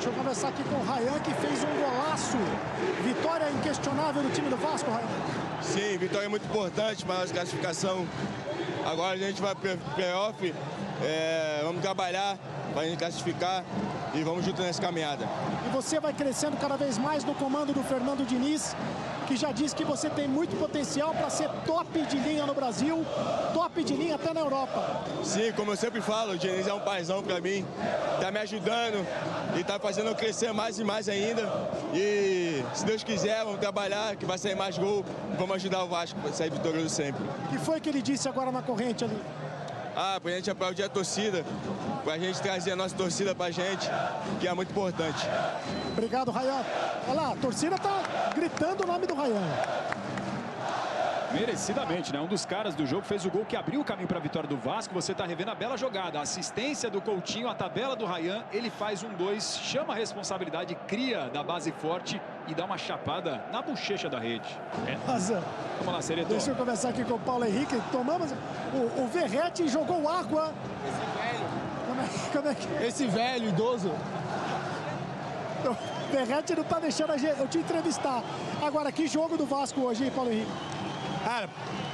Deixa eu conversar aqui com o Ryan, que fez um golaço. Vitória inquestionável do time do Vasco, Ryan. Sim, vitória muito importante para a nossa classificação. Agora a gente vai para o playoff, vamos trabalhar para a gente classificar e vamos junto nessa caminhada. E você vai crescendo cada vez mais no comando do Fernando Diniz, que já disse que você tem muito potencial para ser top de linha no Brasil, top de linha até na Europa. Sim, como eu sempre falo, o Diniz é um paizão para mim, está me ajudando e está fazendo eu crescer mais e mais ainda. E se Deus quiser, vamos trabalhar, que vai sair mais gol, vamos ajudar o Vasco a sair vitorioso sempre. O que foi que ele disse agora na corrente ali? Pra gente aplaudir a torcida, pra gente trazer a nossa torcida pra gente, que é muito importante. Obrigado, Ryan. Olha lá, a torcida tá gritando o nome do Ryan. Merecidamente, né? Um dos caras do jogo fez o gol que abriu o caminho para a vitória do Vasco. Você está revendo a bela jogada. A assistência do Coutinho, a tabela do Ryan. Ele faz 1-2, chama a responsabilidade, cria da base forte e dá uma chapada na bochecha da rede. Vamos lá, Sereto. Deixa eu conversar aqui com o Paulo Henrique. Tomamos... O Verratti jogou água. Esse velho. Como é que... Esse velho, idoso. O Verratti não tá deixando eu te entrevistar. Agora, que jogo do Vasco hoje, hein, Paulo Henrique? Cara,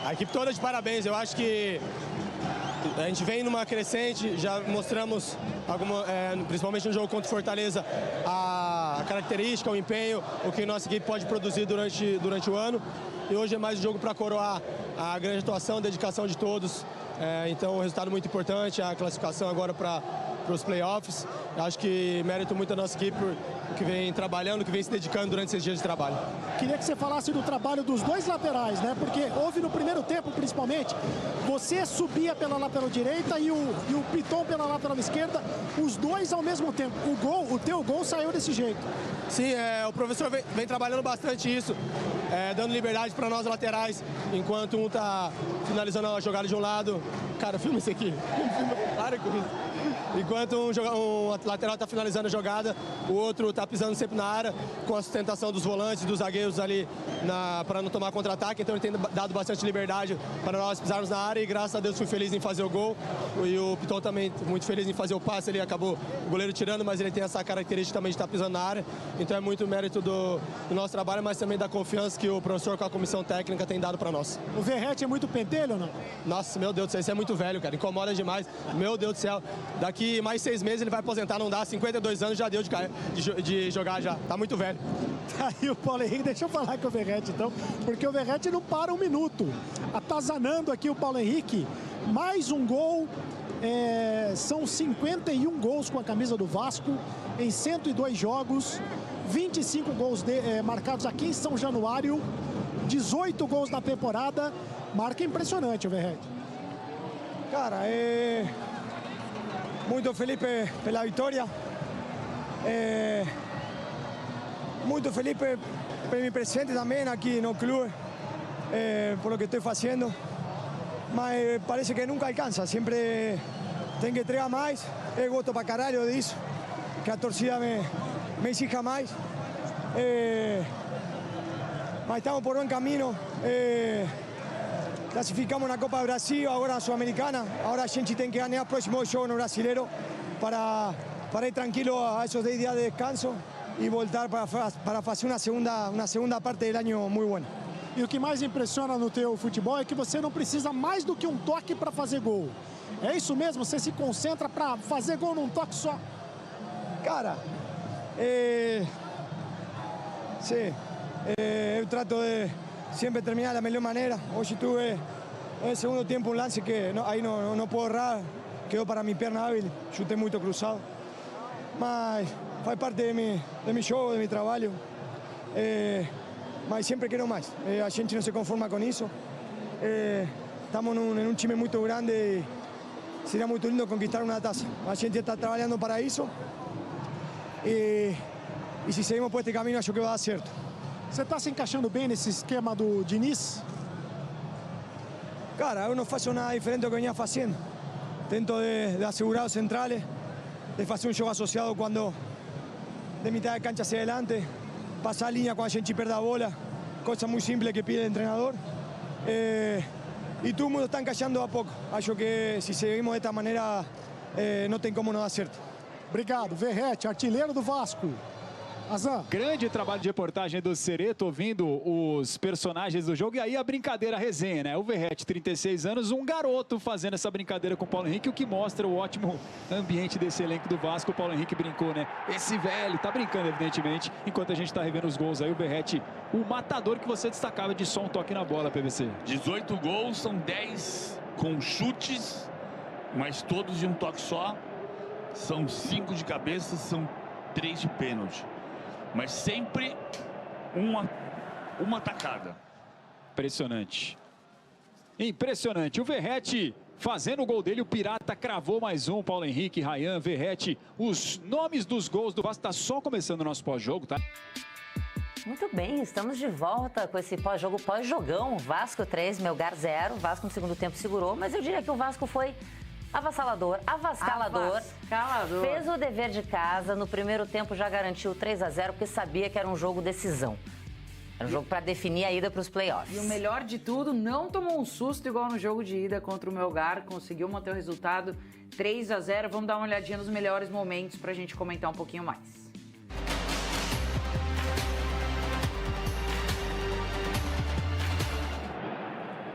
a equipe toda de parabéns. Eu acho que a gente vem numa crescente, já mostramos, principalmente no jogo contra o Fortaleza, a característica, o empenho, o que nossa equipe pode produzir durante o ano. E hoje é mais um jogo para coroar a grande atuação, a dedicação de todos. Então, um resultado muito importante, a classificação agora para os playoffs. Acho que mérito muito da nossa equipe que vem trabalhando, que vem se dedicando durante esses dias de trabalho. Queria que você falasse do trabalho dos dois laterais, né? Porque houve no primeiro tempo, principalmente, você subia pela lateral direita e o Piton pela lateral esquerda, os dois ao mesmo tempo. O teu gol saiu desse jeito. Sim, o professor vem trabalhando bastante isso, dando liberdade para nós laterais, enquanto um está finalizando a jogada de um lado. Cara, filma isso aqui. Para com isso. Enquanto um lateral está finalizando a jogada, o outro está pisando sempre na área, com a sustentação dos volantes, dos zagueiros ali, para não tomar contra-ataque. Então ele tem dado bastante liberdade para nós pisarmos na área e graças a Deus fui feliz em fazer o gol. E o Piton também muito feliz em fazer o passe, ele acabou o goleiro tirando, mas ele tem essa característica também de estar pisando na área. Então é muito mérito do nosso trabalho, mas também da confiança que o professor com a comissão técnica tem dado para nós. O Verratti é muito pentelho ou não? Nossa, meu Deus do céu, isso é muito velho, cara, incomoda demais. Meu Deus do céu, daqui mais 6 meses ele vai aposentar, não dá, 52 anos já deu de jogar já, tá muito velho. Tá aí o Paulo Henrique, deixa eu falar com o Verratti então, porque o Verratti não para um minuto. Atazanando aqui o Paulo Henrique, mais um gol, são 51 gols com a camisa do Vasco em 102 jogos, 25 gols marcados aqui em São Januário, 18 gols na temporada, marca impressionante o Verratti. Cara, muito feliz pela vitória, muito feliz por mi presente também aqui no clube, por lo que estou fazendo, mas parece que nunca alcança, sempre tem que entregar mais, eu gosto para caralho disso, que a torcida me exija mais, mas estamos por buen caminho. Clasificamos na Copa do Brasil, agora na Sul-Americana. Agora a gente tem que ganhar o próximo jogo no Brasileiro para ir tranquilo a esses 10 dias de descanso e voltar para fazer uma segunda parte do ano muito boa. E o que mais impressiona no teu futebol é que você não precisa mais do que um toque para fazer gol. É isso mesmo? Você se concentra para fazer gol num toque só? Cara, sim, eu trato de sempre terminar da melhor maneira. Hoje tive no segundo tempo um lance que aí não puedo errar, quedou para minha perna hábil, chutei muito cruzado. Mas faz parte de mi jogo, de mi trabalho. Mas sempre quero mais. A gente não se conforma com isso. Estamos em um time muito grande e seria muito lindo conquistar uma taça. A gente está trabalhando para isso. E se seguimos por este caminho, acho que vai dar certo. Você está se encaixando bem nesse esquema do Diniz? Cara, eu não faço nada diferente do que venía fazendo. Tento de assegurar os centrales, de fazer um jogo associado quando de mitad de cancha hacia adelante, passar a linha quando a gente perde a bola, coisa muito simples que pide o treinador. E todo mundo está encaixando a pouco. Acho que se seguimos desta maneira, não tem como não dar certo. Obrigado, Verratti, artilheiro do Vasco. Azan. Grande trabalho de reportagem do Cereto, ouvindo os personagens do jogo. E aí a brincadeira, a resenha, né? O Verratti, 36 anos, um garoto fazendo essa brincadeira com o Paulo Henrique, o que mostra o ótimo ambiente desse elenco do Vasco. O Paulo Henrique brincou, né? Esse velho tá brincando, evidentemente, enquanto a gente tá revendo os gols aí. O Verratti, o matador que você destacava de só um toque na bola, PVC. 18 gols, são 10 com chutes, mas todos de um toque só. São 5 de cabeça, são 3 de pênalti. Mas sempre uma tacada. Impressionante. Impressionante. O Verratti fazendo o gol dele, o Pirata cravou mais um. Paulo Henrique, Rayan, Verratti. Os nomes dos gols do Vasco. Tá só começando o nosso pós-jogo, tá? Muito bem, estamos de volta com esse pós-jogo, pós-jogão. Vasco 3, Melgar 0. Vasco no segundo tempo segurou, mas eu diria que o Vasco foi avassalador, avascalador, fez o dever de casa, no primeiro tempo já garantiu 3-0, porque sabia que era um jogo decisão. Era um jogo para definir a ida para os playoffs. E o melhor de tudo, não tomou um susto igual no jogo de ida contra o Melgar, conseguiu manter o resultado 3-0. Vamos dar uma olhadinha nos melhores momentos para a gente comentar um pouquinho mais.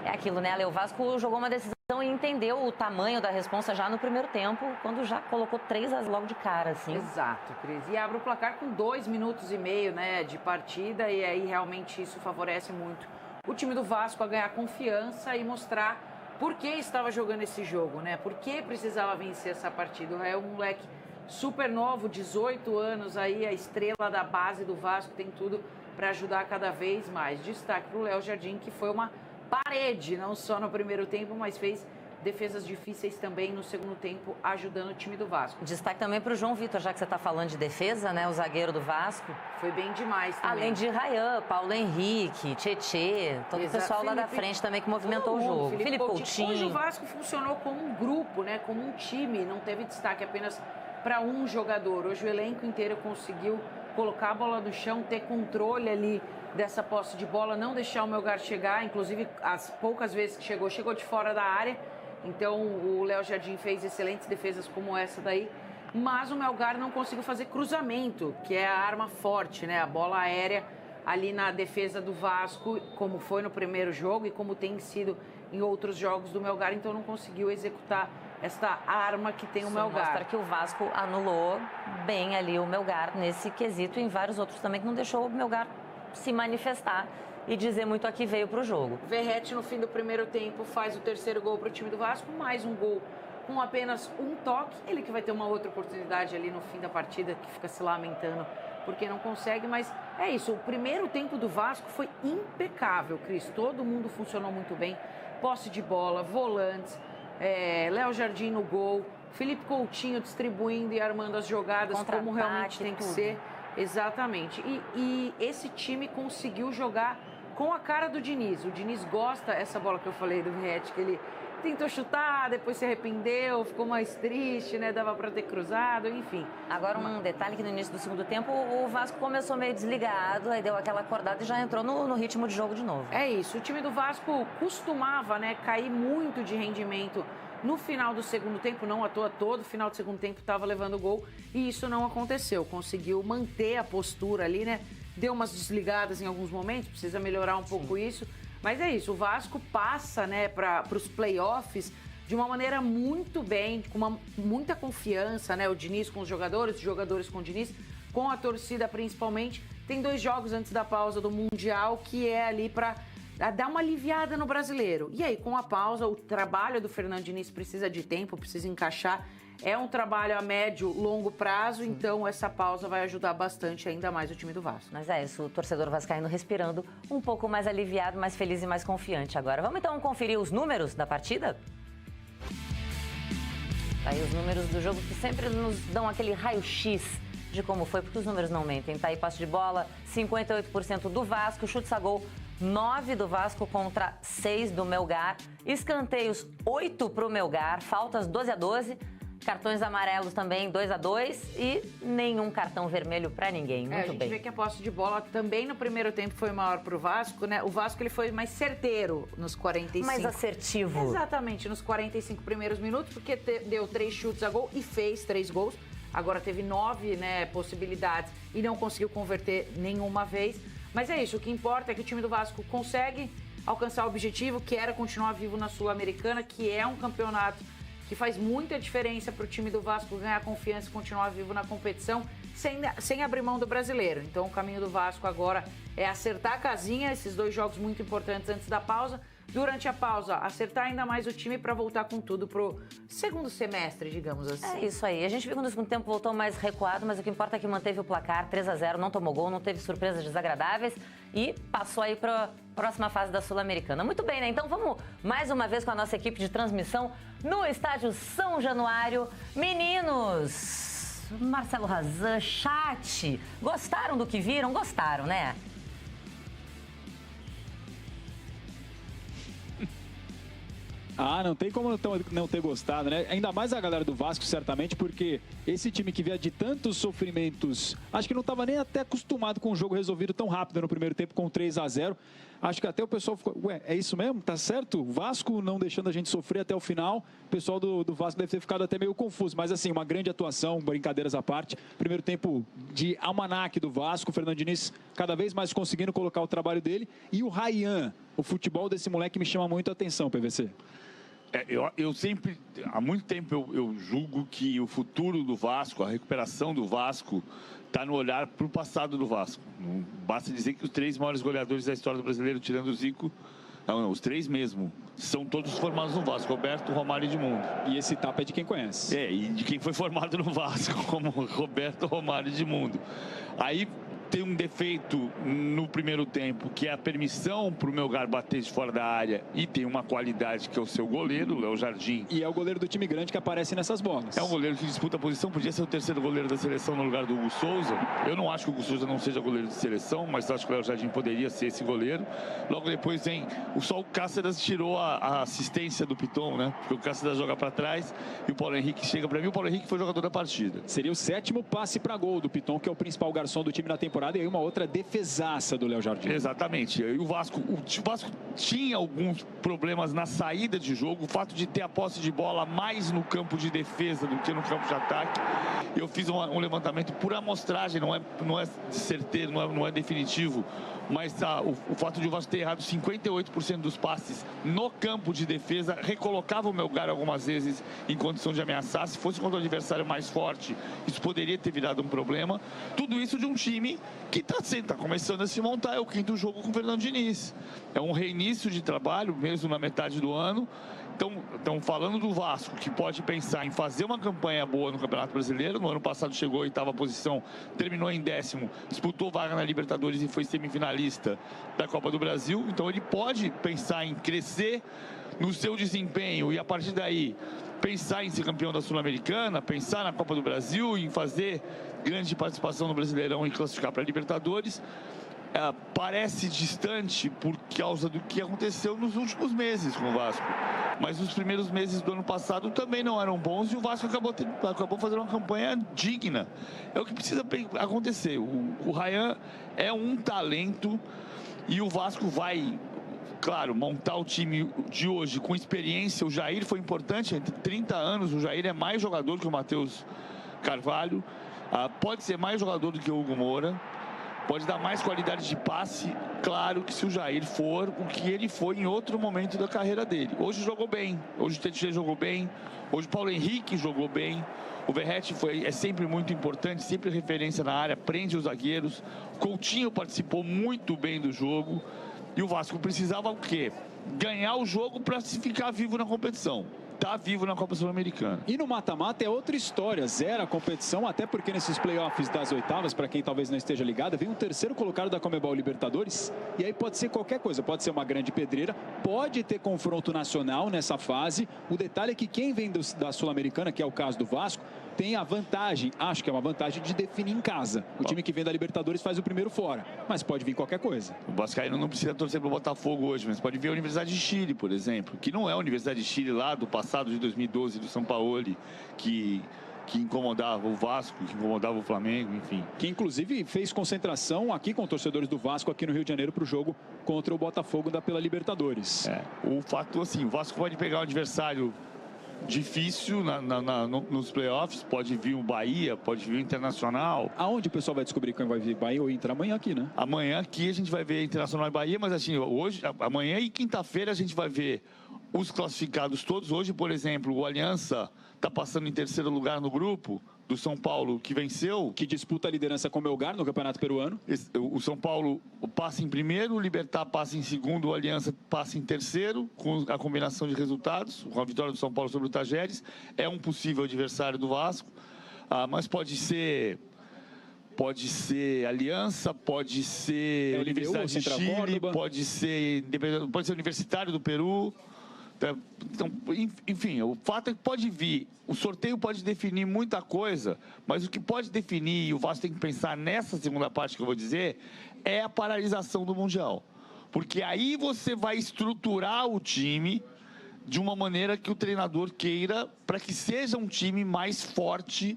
É aquilo, né, Ale? O Vasco jogou uma decisão e entendeu o tamanho da responsa já no primeiro tempo, quando já colocou 3-0 logo de cara, assim. Exato, Cris. E abre o placar com 2 minutos e meio, né, de partida, e aí realmente isso favorece muito o time do Vasco a ganhar confiança e mostrar por que estava jogando esse jogo, né? Por que precisava vencer essa partida. É um moleque super novo, 18 anos aí, a estrela da base do Vasco, tem tudo para ajudar cada vez mais. Destaque para o Léo Jardim, que foi uma parede, não só no primeiro tempo, mas fez defesas difíceis também no segundo tempo, ajudando o time do Vasco. Destaque também para o João Vitor, já que você está falando de defesa, né? O zagueiro do Vasco. Foi bem demais também. Além de Rayan, Paulo Henrique, Tietê, todo o pessoal lá da frente também que movimentou o jogo. Felipe Coutinho. Hoje o Vasco funcionou como um grupo, né? Como um time, não teve destaque apenas para um jogador. Hoje o elenco inteiro conseguiu colocar a bola no chão, ter controle ali dessa posse de bola, não deixar o Melgar chegar, inclusive as poucas vezes que chegou de fora da área. Então o Léo Jardim fez excelentes defesas como essa daí, mas o Melgar não conseguiu fazer cruzamento, que é a arma forte, né? A bola aérea ali na defesa do Vasco, como foi no primeiro jogo e como tem sido em outros jogos do Melgar, então não conseguiu executar esta arma que tem o Melgar. Mostra que o Vasco anulou bem ali o Melgar nesse quesito e em vários outros também, que não deixou o Melgar se manifestar e dizer muito a que veio para o jogo. Verratti, no fim do primeiro tempo, faz o terceiro gol para o time do Vasco, mais um gol com apenas um toque. Ele que vai ter uma outra oportunidade ali no fim da partida, que fica se lamentando porque não consegue, mas é isso. O primeiro tempo do Vasco foi impecável, Cris. Todo mundo funcionou muito bem. Posse de bola, volantes, Léo Jardim no gol, Felipe Coutinho distribuindo e armando as jogadas como realmente tem que ser. Exatamente. E esse time conseguiu jogar com a cara do Diniz. O Diniz gosta, essa bola que eu falei do Verratti, que ele tentou chutar, depois se arrependeu, ficou mais triste, né? Dava para ter cruzado, enfim. Agora um detalhe que no início do segundo tempo o Vasco começou meio desligado, aí deu aquela acordada e já entrou no ritmo de jogo de novo. É isso, o time do Vasco costumava, né, cair muito de rendimento no final do segundo tempo, não à toa, todo final do segundo tempo estava levando gol e isso não aconteceu. Conseguiu manter a postura ali, né? Deu umas desligadas em alguns momentos, precisa melhorar um pouco isso. Mas é isso, o Vasco passa, né, para os playoffs de uma maneira muito bem, com muita confiança, né? O Diniz com os jogadores com o Diniz, com a torcida principalmente. Tem 2 jogos antes da pausa do Mundial, que é ali para dar uma aliviada no brasileiro. E aí, com a pausa, o trabalho do Fernando Diniz precisa de tempo, precisa encaixar. É um trabalho a médio, longo prazo, então essa pausa vai ajudar bastante ainda mais o time do Vasco. Mas é isso, o torcedor vascaíno respirando um pouco mais aliviado, mais feliz e mais confiante agora. Vamos então conferir os números da partida? Aí os números do jogo que sempre nos dão aquele raio-x de como foi, porque os números não mentem. Tá aí, passe de bola, 58% do Vasco, chutes a gol, 9 do Vasco contra 6 do Melgar, escanteios 8 para o Melgar, faltas 12-12, cartões amarelos também 2-2 e nenhum cartão vermelho para ninguém. Muito bem. A gente vê que a posse de bola também no primeiro tempo foi maior para o Vasco, né? O Vasco ele foi mais certeiro nos 45. Mais assertivo. Exatamente, nos 45 primeiros minutos, porque deu 3 chutes a gol e fez 3 gols. agora teve 9, né, possibilidades e não conseguiu converter nenhuma vez. Mas é isso, o que importa é que o time do Vasco consegue alcançar o objetivo, que era continuar vivo na Sul-Americana, que é um campeonato que faz muita diferença para o time do Vasco ganhar confiança e continuar vivo na competição, sem abrir mão do brasileiro. Então o caminho do Vasco agora é acertar a casinha, esses 2 jogos muito importantes antes da pausa. Durante a pausa, acertar ainda mais o time para voltar com tudo pro segundo semestre, digamos assim. É isso aí. A gente viu que no segundo tempo voltou mais recuado, mas o que importa é que manteve o placar 3-0, não tomou gol, não teve surpresas desagradáveis e passou aí para a próxima fase da Sul-Americana. Muito bem, né? Então vamos mais uma vez com a nossa equipe de transmissão no estádio São Januário. Meninos, Marcelo Razan, chat, gostaram do que viram? Gostaram, né? Ah, não tem como não ter gostado, né? Ainda mais a galera do Vasco, certamente, porque esse time que via de tantos sofrimentos, acho que não estava nem até acostumado com o jogo resolvido tão rápido no primeiro tempo, com 3-0. Acho que até o pessoal ficou, ué, é isso mesmo? Tá certo? O Vasco não deixando a gente sofrer até o final. O pessoal do Vasco deve ter ficado até meio confuso. Mas assim, uma grande atuação, brincadeiras à parte. Primeiro tempo de almanaque do Vasco. O Fernando Diniz cada vez mais conseguindo colocar o trabalho dele. E o Rayan, o futebol desse moleque me chama muito a atenção, PVC. Eu sempre, há muito tempo eu julgo que o futuro do Vasco, a recuperação do Vasco, está no olhar para o passado do Vasco. Não basta dizer que os 3 maiores goleadores da história do brasileiro, tirando o Zico, não, os 3 mesmo, são todos formados no Vasco, Roberto, Romário e Edmundo. E esse tapa é de quem conhece. E de quem foi formado no Vasco, como Roberto, Romário e Edmundo. Aí tem um defeito no primeiro tempo, que é a permissão para o Melgar bater de fora da área, e tem uma qualidade que é o seu goleiro, o Léo Jardim. E é o goleiro do time grande que aparece nessas bolas. É um goleiro que disputa a posição, podia ser o 3º goleiro da seleção no lugar do Hugo Souza. Eu não acho que o Hugo Souza não seja goleiro de seleção, mas acho que o Léo Jardim poderia ser esse goleiro. Logo depois vem, só o Cáceres tirou a assistência do Piton, né? Porque o Cáceres joga para trás e o Paulo Henrique chega para mim. O Paulo Henrique foi jogador da partida. Seria o 7º passe para gol do Piton, que é o principal garçom do time na temporada, e aí uma outra defesaça do Léo Jardim. Exatamente. E o Vasco tinha alguns problemas na saída de jogo, o fato de ter a posse de bola mais no campo de defesa do que no campo de ataque. Eu fiz um levantamento por amostragem, não é certeiro, não é definitivo, mas o fato de o Vasco ter errado 58% dos passes no campo de defesa recolocava o Melgar algumas vezes em condição de ameaçar. Se fosse contra o adversário mais forte, isso poderia ter virado um problema. Tudo isso de um time que está começando a se montar. É o 5º jogo com o Fernando Diniz. É um reinício de trabalho, mesmo na metade do ano. Então, falando do Vasco, que pode pensar em fazer uma campanha boa no Campeonato Brasileiro. No ano passado chegou à 8ª posição, terminou em 10º, disputou vaga na Libertadores e foi semifinalista da Copa do Brasil. Então ele pode pensar em crescer no seu desempenho e a partir daí pensar em ser campeão da Sul-Americana, pensar na Copa do Brasil, em fazer grande participação no Brasileirão e classificar para a Libertadores. Parece distante por causa do que aconteceu nos últimos meses com o Vasco. Mas os primeiros meses do ano passado também não eram bons e o Vasco acabou fazendo uma campanha digna. É o que precisa acontecer. O Rayan é um talento e o Vasco vai, claro, montar o time de hoje com experiência. O Jair foi importante, entre 30 anos, o Jair é mais jogador que o Matheus Carvalho. Pode ser mais jogador do que o Hugo Moura. Pode dar mais qualidade de passe, claro que se o Jair for o que ele foi em outro momento da carreira dele. Hoje jogou bem, hoje o Tietchan jogou bem, hoje o Paulo Henrique jogou bem, o Verratti é sempre muito importante, sempre referência na área, prende os zagueiros. Coutinho participou muito bem do jogo e o Vasco precisava o quê? Ganhar o jogo para se ficar vivo na competição. Está vivo na Copa Sul-Americana. E no mata-mata é outra história, zera a competição, até porque nesses playoffs das oitavas, para quem talvez não esteja ligado, vem um 3º colocado da Conmebol Libertadores, e aí pode ser qualquer coisa, pode ser uma grande pedreira, pode ter confronto nacional nessa fase. O detalhe é que quem vem da Sul-Americana, que é o caso do Vasco, tem a vantagem, acho que é uma vantagem de definir em casa. O time que vem da Libertadores faz o primeiro fora, mas pode vir qualquer coisa. O vascaíno não precisa torcer para o Botafogo hoje, mas pode vir a Universidade de Chile, por exemplo, que não é a Universidade de Chile lá do passado de 2012 do São Paulo, que incomodava o Vasco, que incomodava o Flamengo, enfim. Que inclusive fez concentração aqui com torcedores do Vasco aqui no Rio de Janeiro para o jogo contra o Botafogo pela Libertadores. O fato, assim, o Vasco pode pegar um adversário difícil nos playoffs. Pode vir o Bahia, pode vir o Internacional. Aonde o pessoal vai descobrir quem vai vir? Bahia ou Inter? Amanhã aqui, né? Amanhã aqui a gente vai ver Internacional e Bahia, mas assim, hoje, amanhã e quinta-feira a gente vai ver os classificados todos. Hoje, por exemplo, o Aliança está passando em terceiro lugar no grupo do São Paulo, que venceu. Que disputa a liderança com o Melgar no Campeonato Peruano. O São Paulo passa em primeiro, o Libertad passa em segundo, o Aliança passa em terceiro, com a combinação de resultados, com a vitória do São Paulo sobre o Tajeres. É um possível adversário do Vasco, mas pode ser Aliança, pode ser Universidade de Chile, pode ser Universitário do Peru. Então, enfim, o fato é que pode vir, o sorteio pode definir muita coisa, mas o que pode definir, e o Vasco tem que pensar nessa segunda parte que eu vou dizer, é a paralisação do Mundial. Porque aí você vai estruturar o time de uma maneira que o treinador queira, para que seja um time mais forte,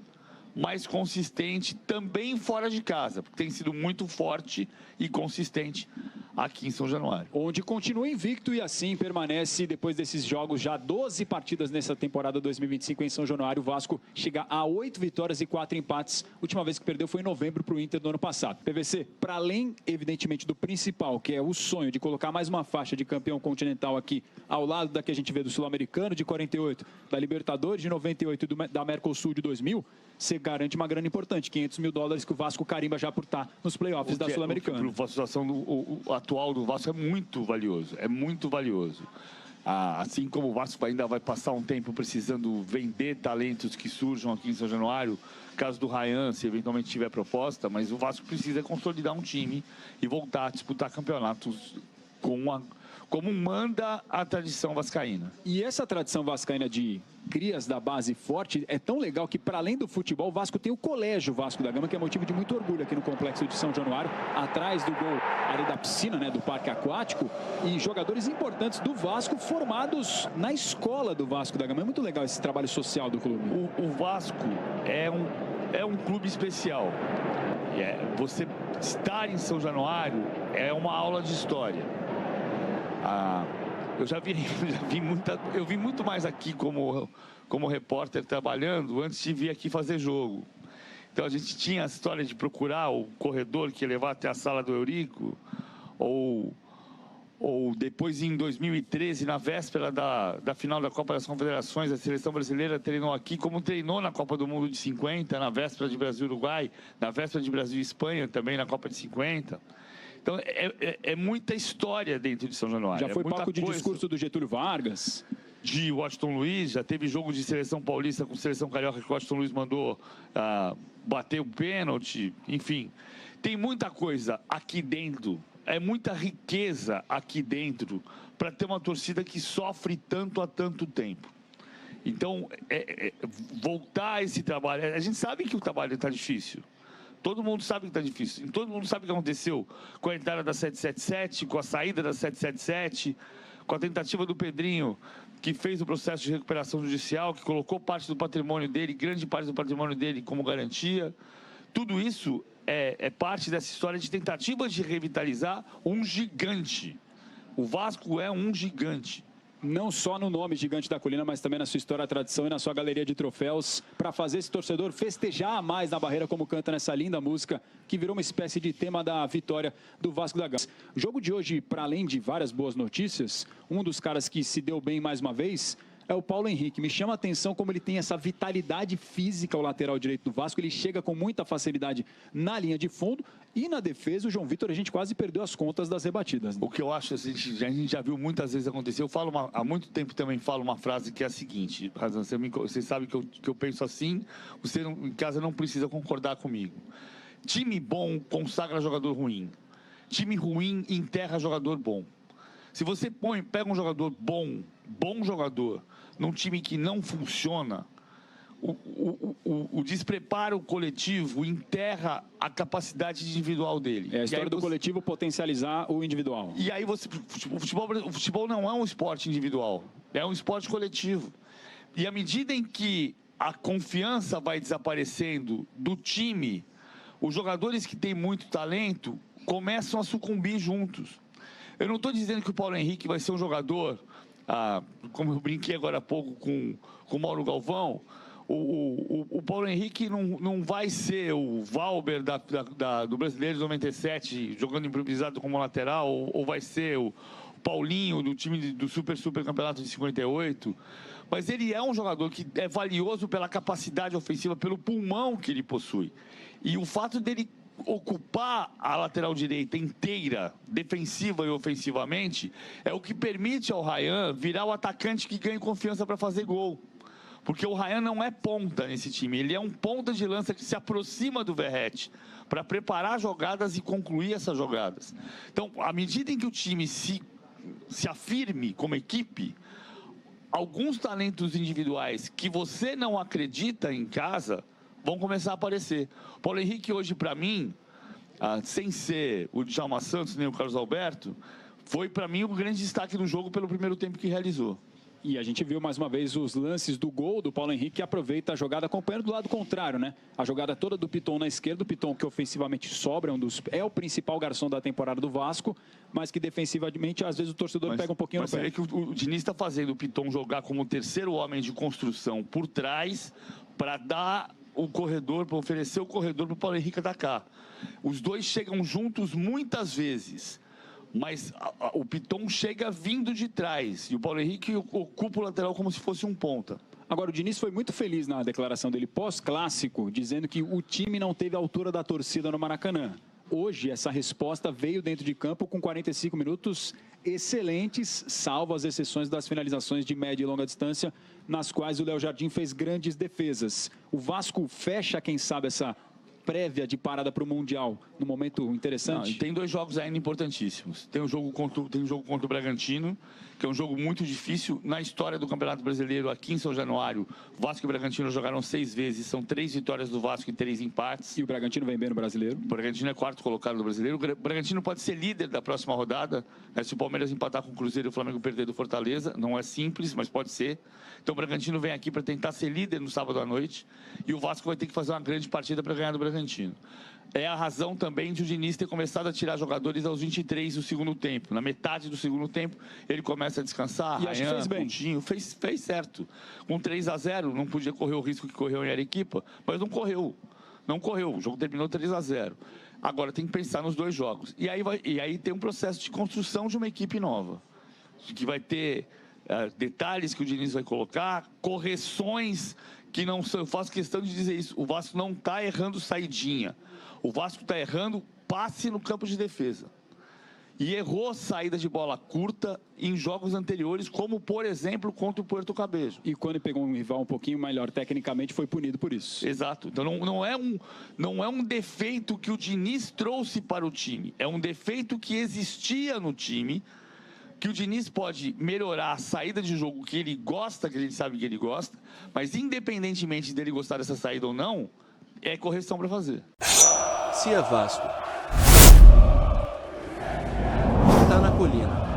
mais consistente, também fora de casa, porque tem sido muito forte e consistente aqui em São Januário. Onde continua invicto e assim permanece depois desses jogos, já 12 partidas nessa temporada 2025 em São Januário. O Vasco chega a 8 vitórias e 4 empates. A última vez que perdeu foi em novembro para o Inter do ano passado. PVC, para além, evidentemente, do principal, que é o sonho de colocar mais uma faixa de campeão continental aqui, ao lado da que a gente vê do Sul-Americano de 48, da Libertadores de 98 e da Mercosul de 2000, você garante uma grana importante, $500 mil que o Vasco carimba já por estar nos playoffs da Sul-Americana. A situação atual do Vasco é muito valioso, assim como o Vasco ainda vai passar um tempo precisando vender talentos que surjam aqui em São Januário, caso do Ryan, se eventualmente tiver proposta, mas o Vasco precisa consolidar um time e voltar a disputar campeonatos como manda a tradição vascaína. E essa tradição vascaína de crias da base forte é tão legal que, para além do futebol, o Vasco tem o Colégio Vasco da Gama, que é motivo de muito orgulho aqui no Complexo de São Januário, atrás do gol ali da piscina, né, do parque aquático, e jogadores importantes do Vasco formados na escola do Vasco da Gama. É muito legal esse trabalho social do clube. O Vasco é um clube especial. Você estar em São Januário é uma aula de história. Eu vi muito mais aqui como repórter trabalhando antes de vir aqui fazer jogo. Então a gente tinha a história de procurar o corredor que ia levar até a sala do Eurico, ou depois em 2013, na véspera da final da Copa das Confederações, a seleção brasileira treinou aqui, como treinou na Copa do Mundo de 50, na véspera de Brasil e Uruguai, na véspera de Brasil e Espanha, também na Copa de 50. Então, é muita história dentro de São Januário. Já foi palco de discurso do Getúlio Vargas. De Washington Luiz, já teve jogo de seleção paulista com seleção carioca que o Washington Luiz mandou bater o pênalti. Enfim, tem muita coisa aqui dentro, é muita riqueza aqui dentro para ter uma torcida que sofre tanto há tanto tempo. Então, voltar a esse trabalho, a gente sabe que o trabalho está difícil. Todo mundo sabe que está difícil. Todo mundo sabe o que aconteceu com a entrada da 777, com a saída da 777, com a tentativa do Pedrinho, que fez o processo de recuperação judicial, que colocou parte do patrimônio dele, grande parte do patrimônio dele como garantia. Tudo isso é parte dessa história de tentativa de revitalizar um gigante. O Vasco é um gigante. Não só no nome Gigante da Colina, mas também na sua história, tradição e na sua galeria de troféus, para fazer esse torcedor festejar mais na barreira, como canta nessa linda música, que virou uma espécie de tema da vitória do Vasco da Gama. O jogo de hoje, para além de várias boas notícias, um dos caras que se deu bem mais uma vez é o Paulo Henrique. Me chama a atenção como ele tem essa vitalidade física, o lateral direito do Vasco. Ele chega com muita facilidade na linha de fundo e na defesa, o João Vitor, a gente quase perdeu as contas das rebatidas, né? O que eu acho, a gente já viu muitas vezes acontecer. Eu falo há muito tempo também falo uma frase que é a seguinte: Razan, você sabe que eu penso assim, você em casa não precisa concordar comigo. Time bom consagra jogador ruim. Time ruim enterra jogador bom. Se você pega um jogador bom jogador, num time que não funciona, o despreparo coletivo enterra a capacidade individual dele. É a história do coletivo potencializar o individual. E aí o futebol não é um esporte individual, é um esporte coletivo. E à medida em que a confiança vai desaparecendo do time, os jogadores que têm muito talento começam a sucumbir juntos. Eu não estou dizendo que o Paulo Henrique vai ser um jogador como eu brinquei agora há pouco com o Mauro Galvão, o Paulo Henrique não vai ser o Valber do Brasileiro de 97, jogando improvisado como lateral, ou vai ser o Paulinho do time do Super Campeonato de 58. Mas ele é um jogador que é valioso pela capacidade ofensiva, pelo pulmão que ele possui. E o fato dele ocupar a lateral direita inteira, defensiva e ofensivamente, é o que permite ao Ryan virar o atacante que ganha confiança para fazer gol. Porque o Ryan não é ponta nesse time, ele é um ponta de lança que se aproxima do Verratti para preparar jogadas e concluir essas jogadas. Então, à medida em que o time se afirme como equipe, alguns talentos individuais que você não acredita em casa vão começar a aparecer. Paulo Henrique hoje, para mim, sem ser o Djalma Santos nem o Carlos Alberto, foi para mim o grande destaque do jogo pelo primeiro tempo que realizou. E a gente viu mais uma vez os lances do gol do Paulo Henrique, que aproveita a jogada acompanhando do lado contrário, né? A jogada toda do Piton na esquerda, o Piton que ofensivamente sobra, é o principal garçom da temporada do Vasco, mas que defensivamente às vezes o torcedor pega um pouquinho no pé. Mas é que o Diniz está fazendo o Piton jogar como o terceiro homem de construção por trás para dar o corredor, para oferecer o corredor para o Paulo Henrique atacar. Os dois chegam juntos muitas vezes, mas o Piton chega vindo de trás e o Paulo Henrique ocupa o lateral como se fosse um ponta. Agora, o Diniz foi muito feliz na declaração dele pós-clássico, dizendo que o time não teve a altura da torcida no Maracanã. Hoje, essa resposta veio dentro de campo com 45 minutos excelentes, salvo as exceções das finalizações de média e longa distância, nas quais o Léo Jardim fez grandes defesas. O Vasco fecha, quem sabe, essa prévia de parada para o Mundial, num momento interessante? Não, tem dois jogos ainda importantíssimos. Tem um jogo contra o Bragantino, que é um jogo muito difícil. Na história do Campeonato Brasileiro, aqui em São Januário, Vasco e Bragantino jogaram 6 vezes. São 3 vitórias do Vasco e 3 empates. E o Bragantino vem bem no Brasileiro? O Bragantino é 4º colocado no Brasileiro. O Bragantino pode ser líder da próxima rodada, né, se o Palmeiras empatar com o Cruzeiro e o Flamengo perder do Fortaleza. Não é simples, mas pode ser. Então o Bragantino vem aqui para tentar ser líder no sábado à noite. E o Vasco vai ter que fazer uma grande partida para ganhar do Bragantino. É a razão também de o Diniz ter começado a tirar jogadores aos 23 do segundo tempo. Na metade do segundo tempo, ele começa a descansar. E acho que fez bem. Coutinho, fez certo. Com 3-0, não podia correr o risco que correu em Arequipa, mas não correu. Não correu. O jogo terminou 3-0. Agora tem que pensar nos dois jogos. E aí tem um processo de construção de uma equipe nova, que vai ter detalhes que o Diniz vai colocar, correções que não são. Eu faço questão de dizer isso. O Vasco não está errando saidinha. O Vasco está errando passe no campo de defesa. E errou saída de bola curta em jogos anteriores, como, por exemplo, contra o Puerto Cabello. E quando pegou um rival um pouquinho melhor tecnicamente, foi punido por isso. Exato. Então não é um defeito que o Diniz trouxe para o time. É um defeito que existia no time, que o Diniz pode melhorar a saída de jogo que ele gosta, que a gente sabe que ele gosta, mas independentemente dele gostar dessa saída ou não, é correção para fazer. Se é Vasco, tá na colina.